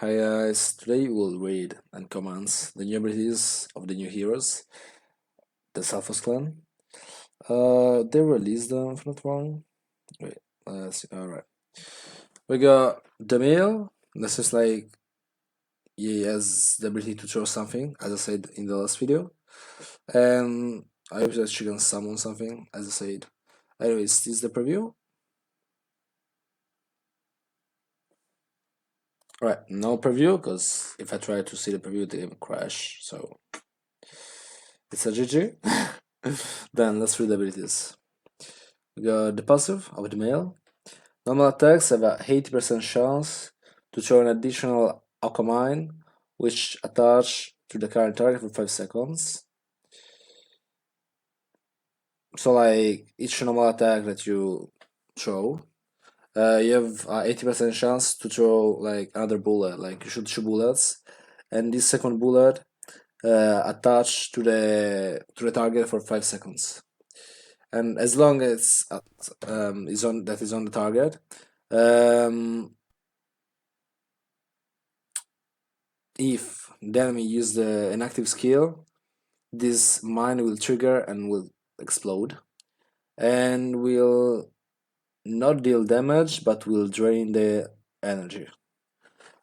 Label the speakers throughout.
Speaker 1: Hi guys, today we'll read and comments the new abilities of the new heroes, the Celphos clan. They released them if I'm not wrong. Wait, let's see. Alright. We got the male. This is like he has the ability to throw something, as I said in the last video. And I hope that she can summon something, as I said. Anyways, this is the preview. Alright, no preview, because if I try to see the preview, the game will crash, so it's a GG. Then let's read the abilities. We got the passive of the male. Normal attacks have a 80% chance to throw an additional Aquamine, which attach to the current target for 5 seconds. So like each normal attack that you throw, you have a 80% chance to throw like another bullet. Like you shoot 2 bullets, and this second bullet attach to the target for 5 seconds. And as long as is on the target, if the enemy use the inactive skill, this mine will trigger and will explode, and will not deal damage but will drain the energy.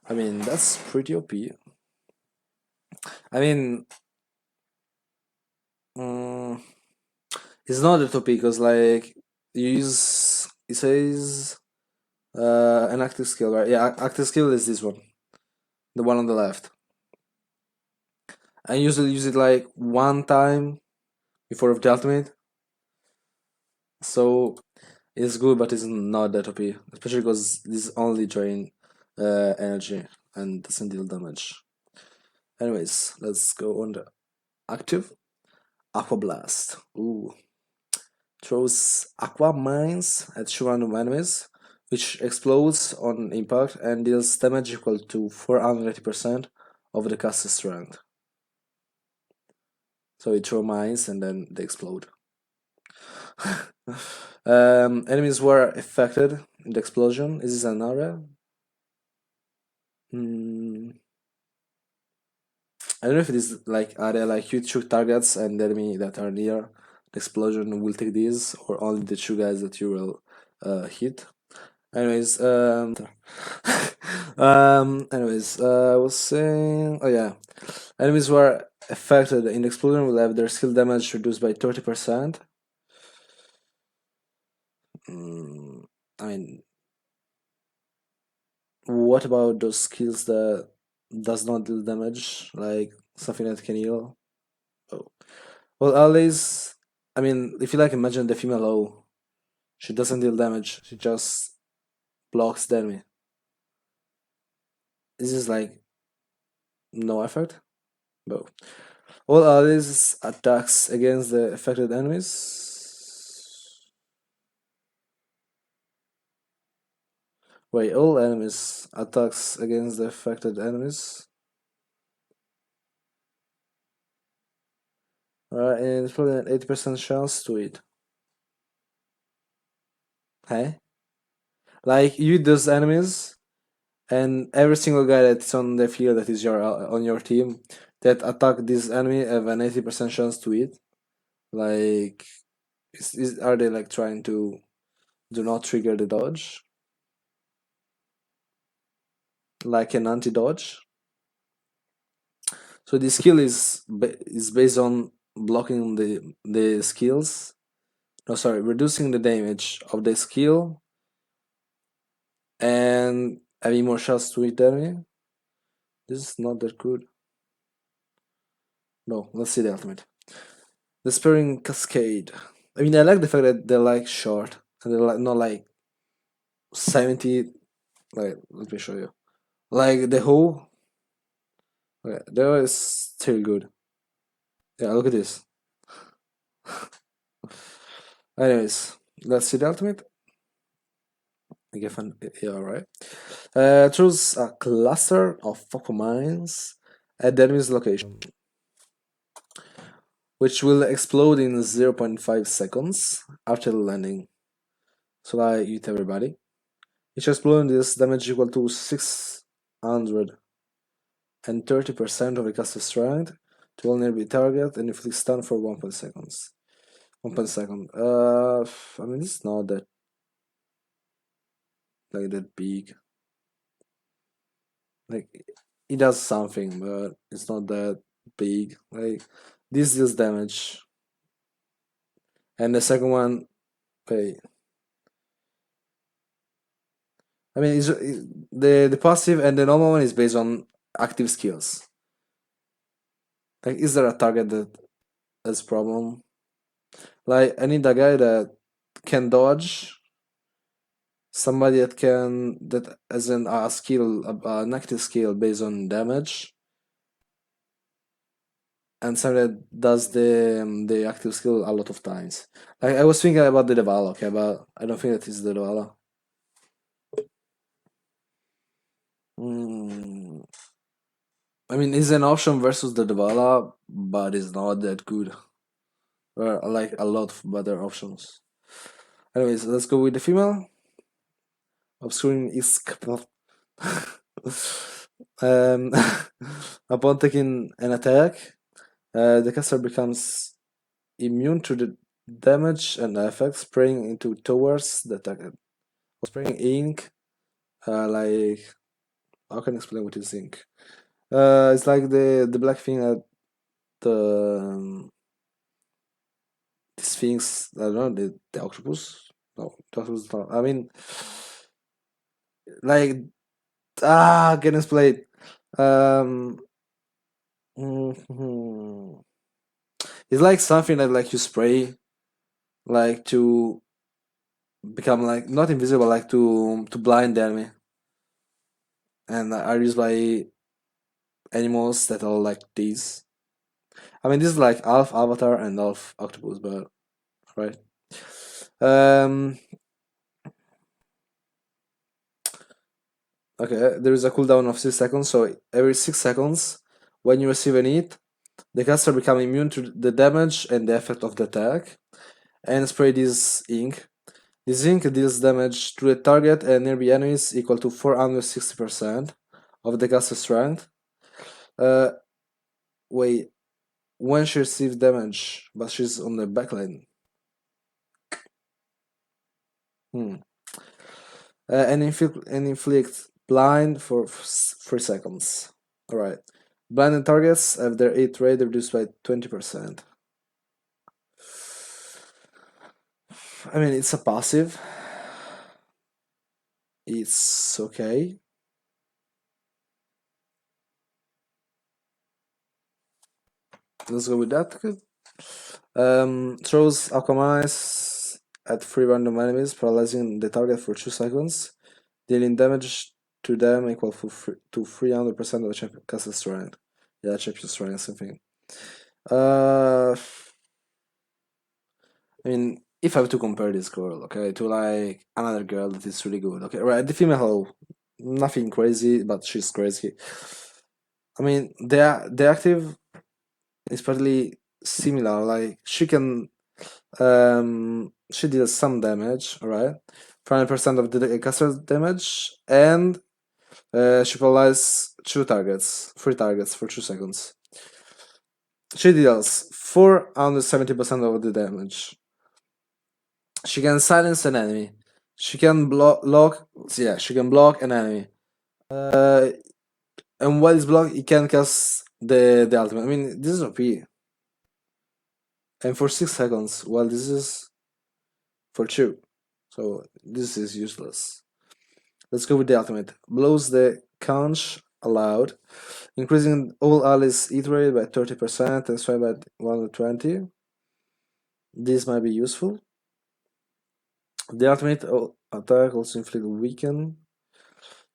Speaker 1: I mean, that's pretty OP. I mean, it's not that OP because like you use, it says an active skill, right? Yeah, active skill is this one, the one on the left. I usually use it like one time before of the ultimate, so it's good, but it's not that OP, especially because this only drain energy and doesn't deal damage. Anyways, let's go on the active. Aqua Blast. Ooh. Throws aqua mines at 2 random enemies, which explodes on impact and deals damage equal to 480% of the caster strength. So you throw mines and then they explode. Enemies were affected in the explosion. Is this an area? I don't know if it is like area, like you shoot targets and the enemy that are near the explosion will take these, or only the 2 guys that you will hit. Anyways, I was saying, oh yeah, enemies who are affected in the explosion will have their skill damage reduced by 30%. I mean, what about those skills that does not deal damage, like something that can heal? Oh, well, always. I mean, if you like, imagine the female O. She doesn't deal damage. She just blocks the enemy. This is like no effect. No. All allies attacks against the affected enemies. Wait, all enemies attacks against the affected enemies. Alright, and it's probably an 80% chance to hit. Hey? Like you hit those enemies, and every single guy that's on the field that is on your team that attack this enemy have an 80% chance to hit. Like, are they like trying to do not trigger the dodge? Like an anti-dodge? So the skill is based on blocking the skills. No, sorry, reducing the damage of the skill and having more shots to hit enemy. This is not that good. No, let's see the ultimate. The Sparing Cascade. I mean, I like the fact that they're like short and they're like not like 70. Like, let me show you. Like the whole. Okay, that is still good. Yeah, look at this. Anyways, let's see the ultimate. Yeah, alright. Choose a cluster of focal mines at the enemy's location, which will explode in 0.5 seconds after landing. So I hit everybody. Each explosion is damage equal to 600 and 30% of the caster strength to all nearby target and inflict stun for 1 seconds. 1 second. I mean, it's not that like that big. Like it does something, but it's not that big. Like this deals damage, and the second one, okay. I mean, the passive and the normal one is based on active skills. Like, is there a target that has problem? Like, I need a guy that can dodge, somebody that has a skill, an active skill based on damage, and somebody that does the active skill a lot of times. Like, I was thinking about the Devala, okay, but I don't think that is the Devala. I mean, it's an option versus the Devala, but it's not that good. There are like a lot of better options. Anyways, let's go with the female. Obscuring is um, upon taking an attack, the caster becomes immune to the damage and effects, spraying into towards the target. Spraying ink, like how can I explain what is ink? It's like the black thing at the these things. I don't know the octopus. No, the octopus. No. I mean, like can explain. Um, mhm. It's like something that like you spray, like to become like not invisible, like to blind the enemy, and are used by animals that are like these. I mean, this is like half avatar and half octopus, but right. Um. Okay, there is a cooldown of 6 seconds, so every 6 seconds, when you receive an hit, the caster becomes immune to the damage and the effect of the attack, and spray this ink. This ink deals damage to the target and nearby enemies equal to 460% of the caster strength. Wait, when she receives damage, but she's on the backline. And inflict blind for 3 seconds. Alright. Blinded targets have their hit rate reduced by 20%. I mean, it's a passive. It's okay. Let's go with that. Throws Alchemize at 3 random enemies, paralyzing the target for 2 seconds, dealing damage to them equal to 300% of the champion caster strength. Yeah, champion strength, something. I mean, if I have to compare this girl, okay, to like another girl that is really good, okay, right? The female, nothing crazy, but she's crazy. I mean, the active is probably similar. Like she deals some damage, alright, 5% of the caster damage, and she paralyzes 3 targets for 2 seconds. She deals 470% of the damage. She can silence an enemy. She can she can block an enemy. And while it's blocked, it can cast the ultimate. I mean, this is OP. And for 6 seconds, while this is for 2. So this is useless. Let's go with the ultimate. Blows the conch allowed, increasing all allies' hit rate by 30% and strength by 120. This might be useful. The ultimate attack also inflict weaken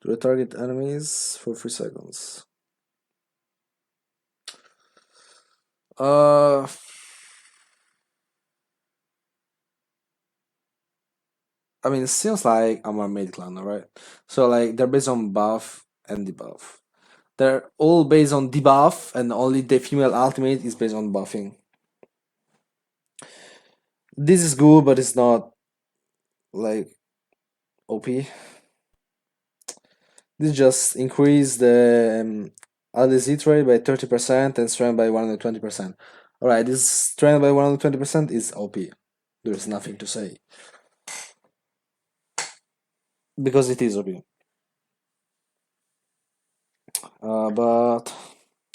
Speaker 1: to the target enemies for 3 seconds. I mean, it seems like a mermaid clan, alright? So, like, they're based on buff and debuff. They're all based on debuff, and only the female ultimate is based on buffing. This is good, but it's not, like, OP. This just increase the Add Z trade by 30% and strength by 120%. Alright, this strength by 120% is OP. There's nothing to say. Because it is OP. But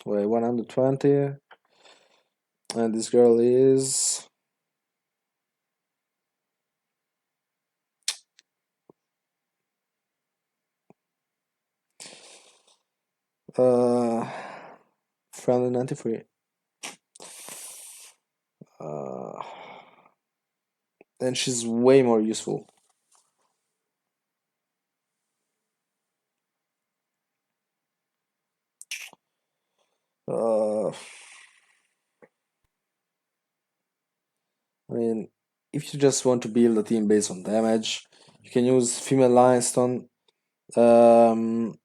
Speaker 1: wait, 120, and this girl is friendly 93. And she's way more useful. I mean, if you just want to build a team based on damage, you can use female Lionstone, female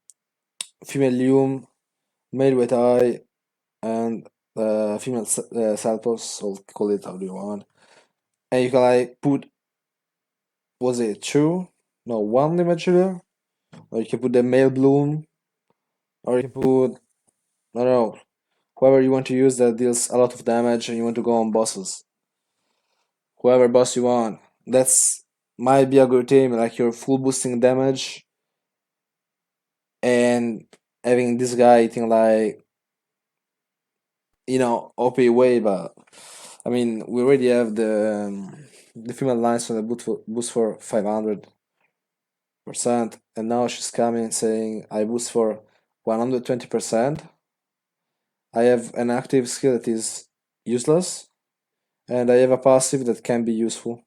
Speaker 1: Lium, male White Eye, and female Celphos, or call it how you want. And you can like put, was it two? No, one damage dealer? Or you can put the male Bloom, or you can put, I don't know, whoever you want to use that deals a lot of damage and you want to go on bosses. Whoever boss you want. That's might be a good team, like you're full boosting damage and having this guy eating like, you know, OP way, but I mean we already have the female lines on the boost for 500%, and now she's coming saying I boost for 120%. I have an active skill that is useless, and I have a passive that can be useful.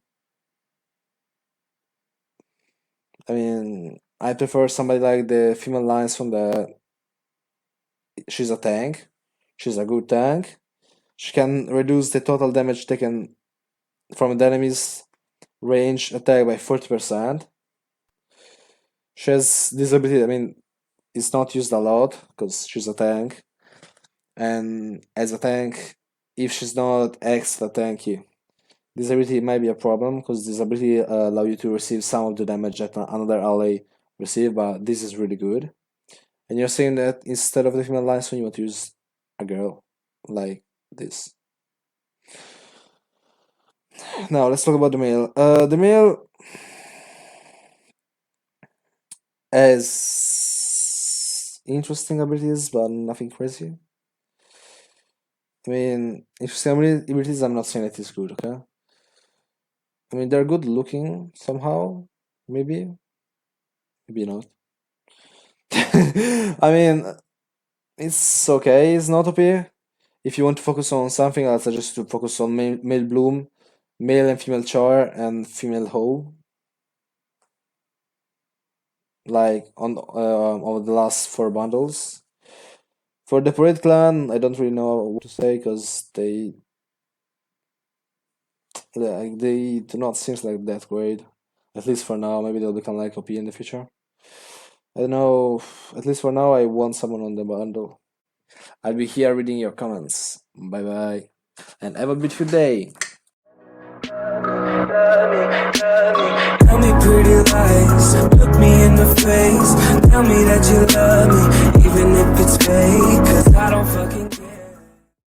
Speaker 1: I mean, I prefer somebody like the female lines from the. She's a tank. She's a good tank. She can reduce the total damage taken from the enemy's range attack by 40%. She has this ability, I mean, it's not used a lot because she's a tank. And as a tank, if she's not extra tanky, this ability might be a problem because this ability allows you to receive some of the damage that another ally receive, but this is really good. And you're saying that instead of the female linesman, you want to use a girl like this. Now let's talk about the male. The male has interesting abilities, but nothing crazy. I mean, interesting abilities, I'm not saying that it's good, okay? I mean, they're good looking somehow, maybe not. I mean, it's okay, it's not OP. If you want to focus on something, I'll suggest to focus on male Bloom, male and female Char, and female Ho. Like on the last 4 bundles. For the Parade Clan, I don't really know what to say because they do not seem like that great. At least for now. Maybe they'll become like OP in the future. I don't know. At least for now, I want someone on the bundle. I'll be here reading your comments. Bye bye. And have a beautiful day.
Speaker 2: Tell me pretty lies, look me in the face. Tell me that you love me, even if it's fake. 'Cause I don't fucking care.